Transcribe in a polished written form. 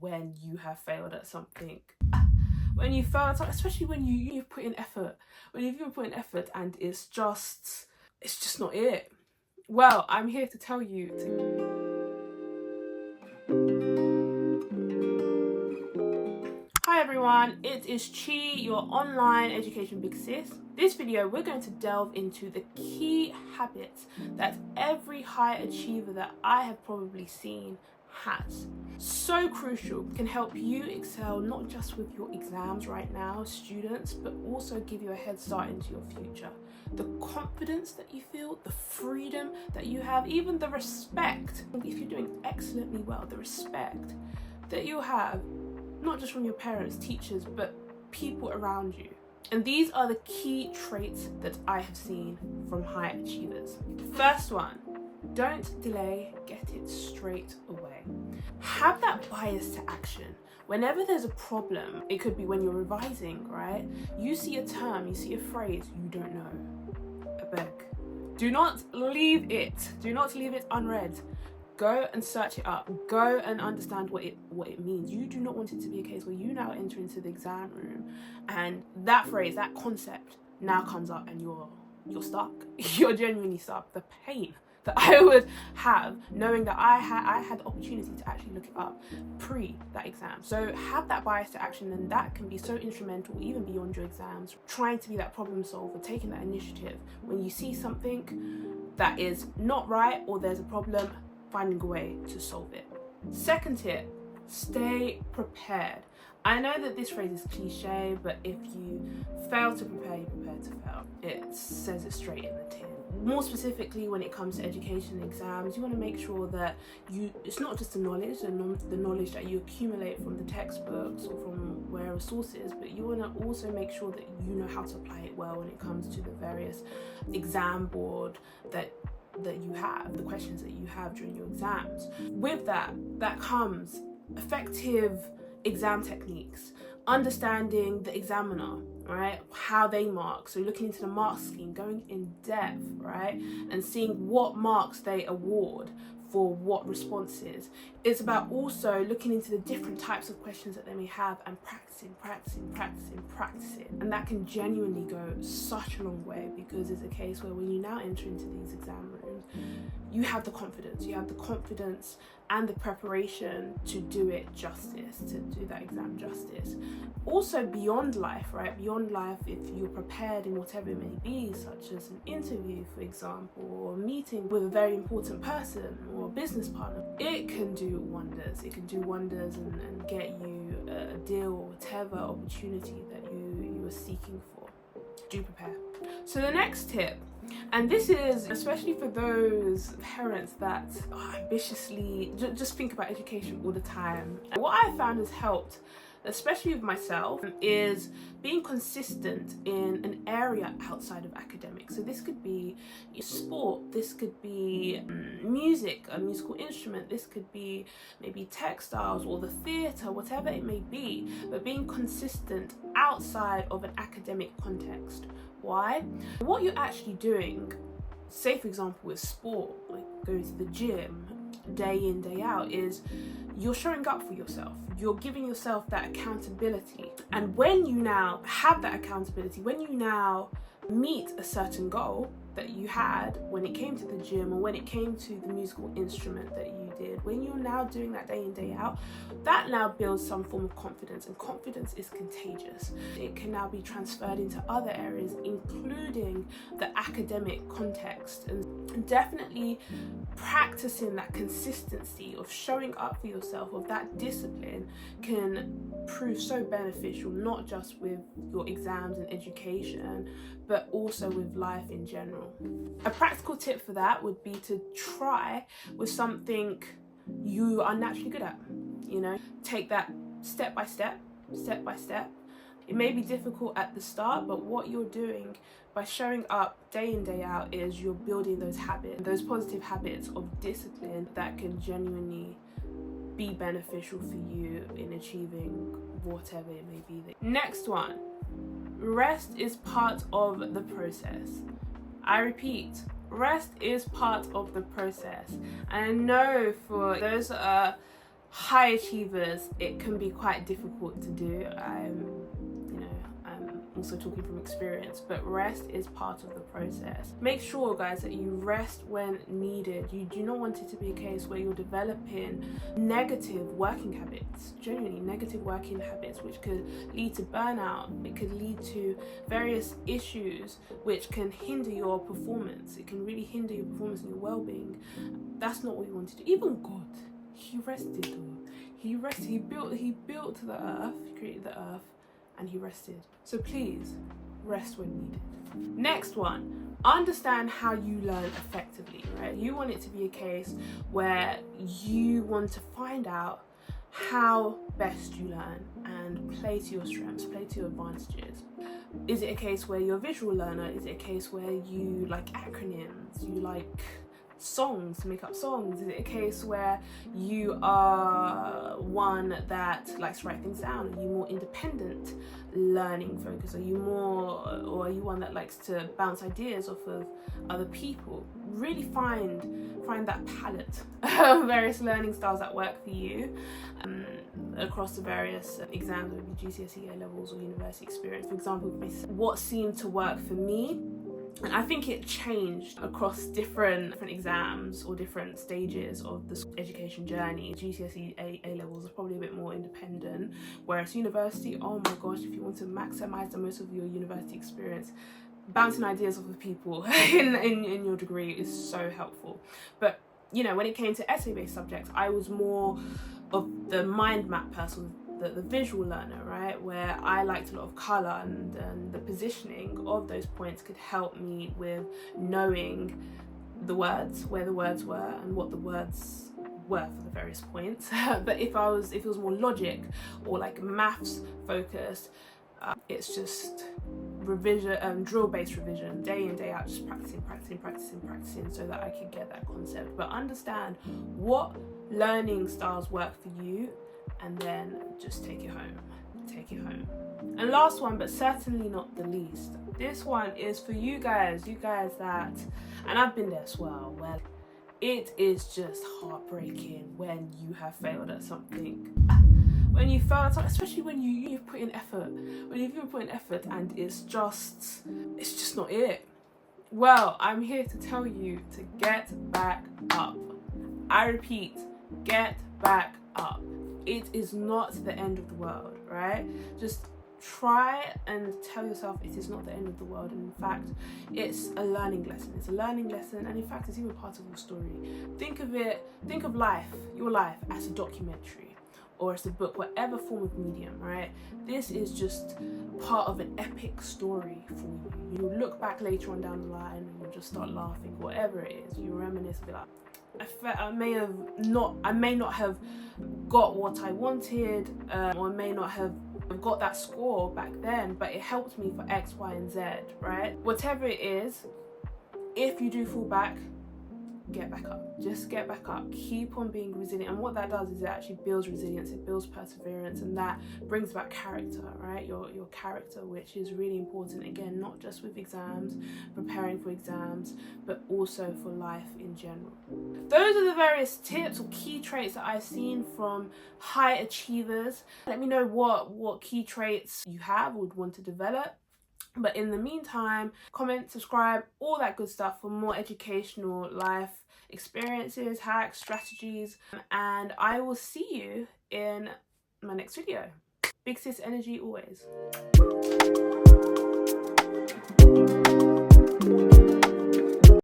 when you have failed at something. When you fail at something, especially when you've put in effort. When you've even put in effort and it's just not it. Well, I'm here to tell you Hi everyone, it is Chi, your online education big sis. This video, we're going to delve into the key habits that every high achiever that I have probably seen has. So crucial, can help you excel not just with your exams right now, students, but also give you a head start into your future. The confidence that you feel, the freedom that you have, even the respect, if you're doing excellently well, the respect that you have, not just from your parents, teachers, but people around you. And these are the key traits that I have seen from high achievers. First one, don't delay, get it straight away. Have that bias to action. Whenever there's a problem, it could be when you're revising, right? You see a term, you see a phrase you don't know. I beg. Do not leave it. Do not leave it unread. Go and search it up. Go and understand what it means. You do not want it to be a case where you now enter into the exam room and that phrase, that concept now comes up and you're stuck. You're genuinely stuck. The pain that I would have knowing that I had the opportunity to actually look it up pre that exam. So have that bias to action, and that can be so instrumental even beyond your exams. Trying to be that problem solver, taking that initiative when you see something that is not right or there's a problem, finding a way to solve it. Second tip, stay prepared. I know that this phrase is cliche, but if you fail to prepare, you prepare to fail. It says it straight in the tin. More specifically, when it comes to education exams, you want to make sure that it's not just the knowledge that you accumulate from the textbooks or from wherever sources, but you want to also make sure that you know how to apply it well when it comes to the various exam board that you have, the questions that you have during your exams. With that comes effective exam techniques, understanding the examiner, right? How they mark. So looking into the mark scheme, going in depth, right? And seeing what marks they award for what responses. It's about also looking into the different types of questions that they may have and practicing. And that can genuinely go such a long way, because it's a case where when you now enter into these exam rooms, you have the confidence and the preparation to do it justice, to do that exam justice. Also beyond life, right? Beyond life, if you're prepared in whatever it may be, such as an interview, for example, or a meeting with a very important person or a business partner, it can do wonders. It can do wonders and get you a deal or whatever opportunity that you are seeking for. Do prepare. So the next tip, and this is especially for those parents that are ambitiously just think about education all the time. What I found has helped, especially with myself, is being consistent in an area outside of academics. So this could be sport, this could be music, a musical instrument, this could be maybe textiles or the theatre, whatever it may be, but being consistent outside of an academic context. Why? What you're actually doing, say for example with sport, like going to the gym day in, day out, is you're showing up for yourself. You're giving yourself that accountability. And when you now have that accountability, when you now meet a certain goal that you had when it came to the gym or when it came to the musical instrument that you did, when you're now doing that day in, day out, that now builds some form of confidence, and confidence is contagious. It can now be transferred into other areas, including the academic context, and definitely practicing that consistency of showing up for yourself, of that discipline, can prove so beneficial, not just with your exams and education, but also with life in general. A practical tip for that would be to try with something you are naturally good at. You know, take that step by step. It may be difficult at the start, but what you're doing by showing up day in, day out is you're building those habits, those positive habits of discipline that can genuinely be beneficial for you in achieving whatever it may be. Next one, rest is part of the process. I repeat, rest is part of the process. And I know for those that are high achievers, it can be quite difficult to do. I'm also talking from experience, but rest is part of the process. Make sure, guys, that you rest when needed. You do not want it to be a case where you're developing negative working habits, genuinely negative working habits, which could lead to burnout. It could lead to various issues which can hinder your performance. It can really hinder your performance and your well-being. That's not what we want to do. Even God, he rested though. He rested. He built the earth, he created the earth, and he rested. So please, rest when needed. Next one, understand how you learn effectively, right? You want it to be a case where you want to find out how best you learn and play to your strengths, play to your advantages. Is it a case where you're a visual learner? Is it a case where you like acronyms? You like songs, to make up songs? Is it a case where you are one that likes to write things down? Are you more independent learning focus? Are you one that likes to bounce ideas off of other people? Really find that palette of various learning styles that work for you across the various exams, whether it be GCSE, A-levels or university experience. For example, what seemed to work for me, and I think it changed across different exams or different stages of the education journey. GCSE A-levels are probably a bit more independent, whereas university, oh my gosh, if you want to maximize the most of your university experience, bouncing ideas off of people in your degree is so helpful. But you know, when it came to essay-based subjects, I was more of the mind map person, the visual learner, right, where I liked a lot of colour and the positioning of those points could help me with knowing the words, where the words were and what the words were for the various points. But if it was more logic or like maths focused, it's just revision, drill-based revision, day in, day out, just practicing so that I could get that concept. But understand what learning styles work for you, and then just take it home. And last one, but certainly not the least, this one is for you guys that, and I've been there as well, where it is just heartbreaking when you have failed at something. When you fail at something, especially when you've put in effort, and it's just not it. Well, I'm here to tell you to get back up. I repeat, get back up. It is not the end of the world, right? Just try and tell yourself it is not the end of the world, and in fact it's a learning lesson. And in fact it's even part of your story. Think of your life as a documentary or as a book, whatever form of medium, right? This is just part of an epic story for you. You'll look back later on down the line and you'll just start laughing, whatever it is. You reminisce, be like, I may not have got what I wanted, or I may not have got that score back then, but it helped me for X, Y, and Z, right? Whatever it is, if you do fall back, get back up. Just get back up. Keep on being resilient. And what that does is it actually builds resilience, it builds perseverance, and that brings about character, right? Your character, which is really important, again, not just with exams, preparing for exams, but also for life in general. Those are the various tips or key traits that I've seen from high achievers. Let me know what key traits you have or would want to develop. But in the meantime, comment, subscribe, all that good stuff for more educational life experiences, hacks, strategies, and I will see you in my next video. Big sis energy always.